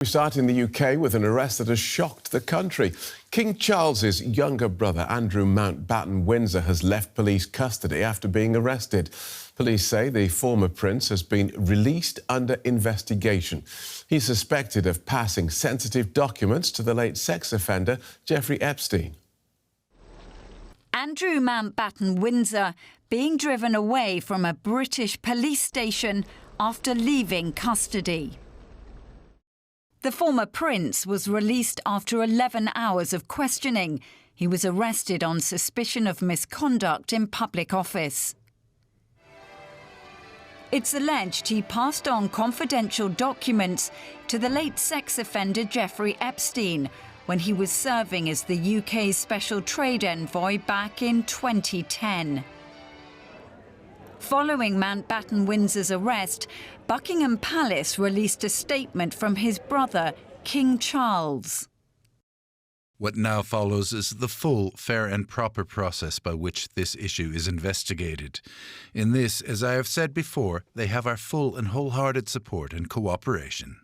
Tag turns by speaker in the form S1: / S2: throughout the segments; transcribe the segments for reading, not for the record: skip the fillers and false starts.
S1: We start in the UK with an arrest that has shocked the country. King Charles's younger brother, Andrew Mountbatten Windsor, has left police custody after being arrested. Police say the former prince has been released under investigation. He's suspected of passing sensitive documents to the late sex offender, Jeffrey Epstein.
S2: Andrew Mountbatten Windsor being driven away from a British police station after leaving custody. The former prince was released after 11 hours of questioning. He was arrested on suspicion of misconduct in public office. It's alleged he passed on confidential documents to the late sex offender Jeffrey Epstein when he was serving as the UK's special trade envoy back in 2010. Following Mountbatten Windsor's arrest, Buckingham Palace released a statement from his brother, King Charles.
S3: What now follows is the full, fair and proper process by which this issue is investigated. In this, as I have said before, they have our full and wholehearted support and cooperation.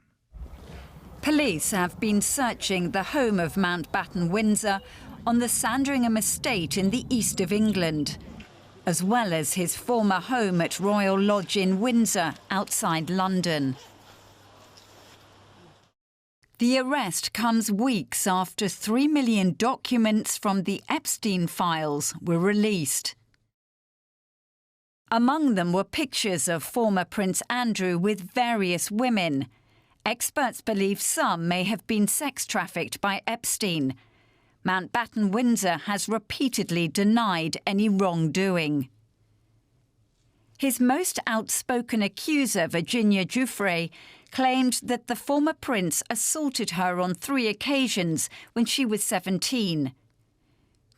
S2: Police have been searching the home of Mountbatten Windsor on the Sandringham estate in the east of England, as well as his former home at Royal Lodge in Windsor, outside London. The arrest comes weeks after 3 million documents from the Epstein files were released. Among them were pictures of former Prince Andrew with various women. Experts believe some may have been sex trafficked by Epstein. Mountbatten Windsor has repeatedly denied any wrongdoing. His most outspoken accuser, Virginia Giuffre, claimed that the former prince assaulted her on 3 occasions when she was 17.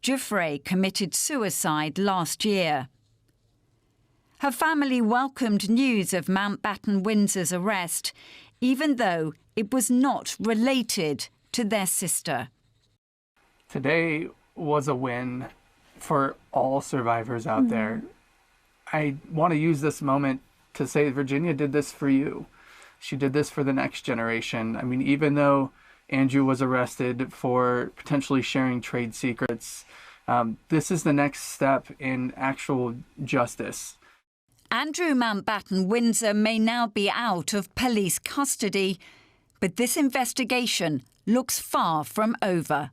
S2: Giuffre committed suicide last year. Her family welcomed news of Mountbatten Windsor's arrest, even though it was not related to their sister.
S4: Today was a win for all survivors out there. I want to use this moment to say Virginia did this for you. She did this for the next generation. I mean, even though Andrew was arrested for potentially sharing trade secrets, this is the next step in actual justice.
S2: Andrew Mountbatten Windsor may now be out of police custody, but this investigation looks far from over.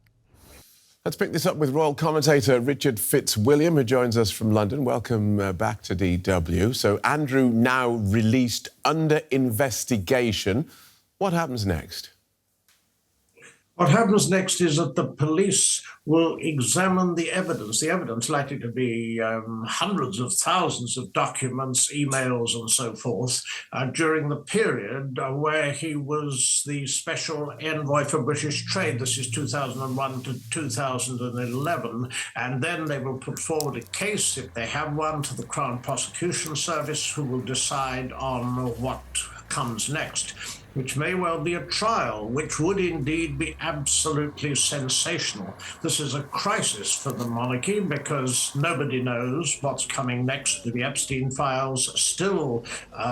S1: Let's pick this up with royal commentator Richard Fitzwilliams, who joins us from London. Welcome back to DW. So Andrew now released under investigation. What happens next?
S5: What happens next is that the police will examine the evidence likely to be hundreds of thousands of documents, emails and so forth, during the period where he was the special envoy for British trade. This is 2001 to 2011. And then they will put forward a case, if they have one, to the Crown Prosecution Service, who will decide on what comes next, which may well be a trial, which would indeed be absolutely sensational. This is a crisis for the monarchy because nobody knows what's coming next. The Epstein files still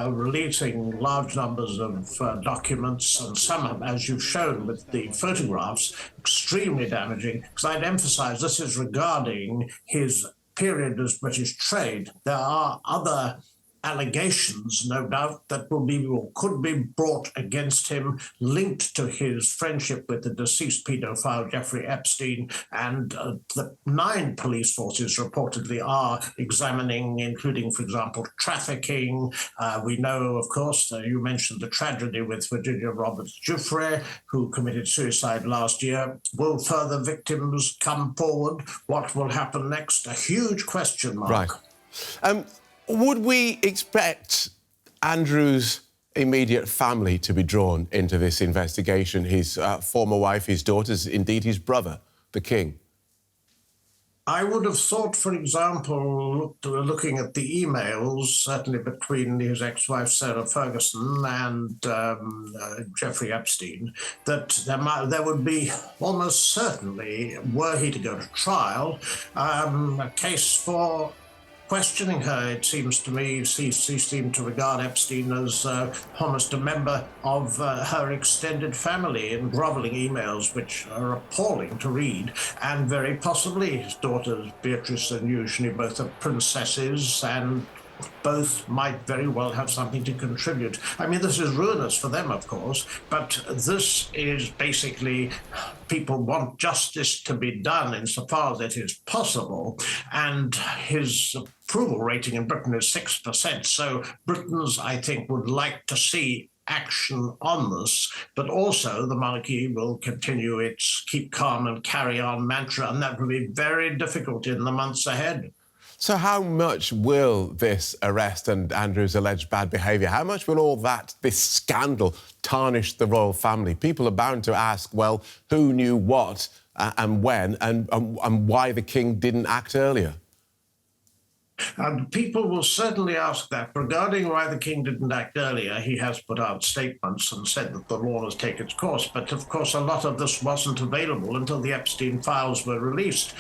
S5: releasing large numbers of documents, and some, as you've shown with the photographs, extremely damaging. Because I'd emphasize this is regarding his period as British trade. There are other allegations, no doubt, that will be or could be brought against him, linked to his friendship with the deceased paedophile Jeffrey Epstein. And the 9 police forces reportedly are examining, including, for example, trafficking. We know, of course, you mentioned the tragedy with Virginia Roberts Giuffre, who committed suicide last year. Will further victims come forward? What will happen next? A huge question mark.
S1: Right. Would we expect Andrew's immediate family to be drawn into this investigation? His former wife, his daughters, indeed his brother, the King?
S5: I would have thought, for example, looking at the emails, certainly between his ex-wife Sarah Ferguson and Jeffrey Epstein, that there would be almost certainly, were he to go to trial, a case for questioning her, it seems to me, she seemed to regard Epstein as almost a member of her extended family, in groveling emails which are appalling to read. And very possibly his daughters, Beatrice and Eugenie, both are princesses, and both might very well have something to contribute. I mean, this is ruinous for them, of course, but this is basically, people want justice to be done insofar as it is possible, and his approval rating in Britain is 6%. So Britons, I think, would like to see action on this, but also the monarchy will continue its keep calm and carry on mantra, and that will be very difficult in the months ahead.
S1: So how much will this arrest and Andrew's alleged bad behaviour, how much will all that, this scandal, tarnish the royal family? People are bound to ask, well, who knew what and when and why the king didn't act earlier?
S5: And people will certainly ask that. Regarding why the king didn't act earlier, he has put out statements and said that the law has taken its course. But, of course, a lot of this wasn't available until the Epstein files were released.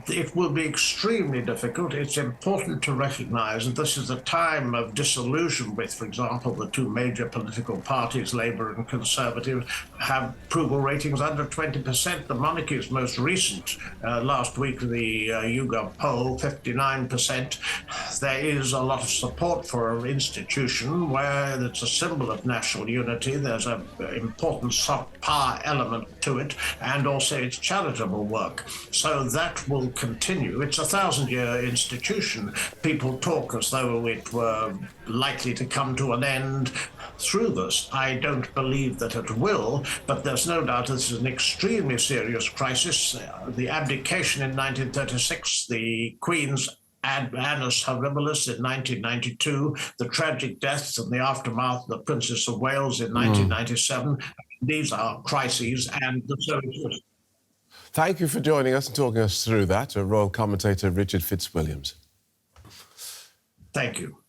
S5: It will be extremely difficult. It's important to recognize that this is a time of disillusion with, for example, the two major political parties, Labour and Conservative, have approval ratings under 20%. The monarchy's most recent, last week, the YouGov poll, 59%. There is a lot of support for an institution where it's a symbol of national unity. There's an important soft power element to it, and also its charitable work. So that will continue. It's a 1,000-year institution. People talk as though it were likely to come to an end through this. I don't believe that it will, but there's no doubt this is an extremely serious crisis. The abdication in 1936, the Queen's Annus Horribilis in 1992, the tragic deaths and the aftermath of the Princess of Wales in 1997. These are crises, and so it is.
S1: Thank you for joining us and talking us through that, royal commentator Richard Fitzwilliams.
S5: Thank you.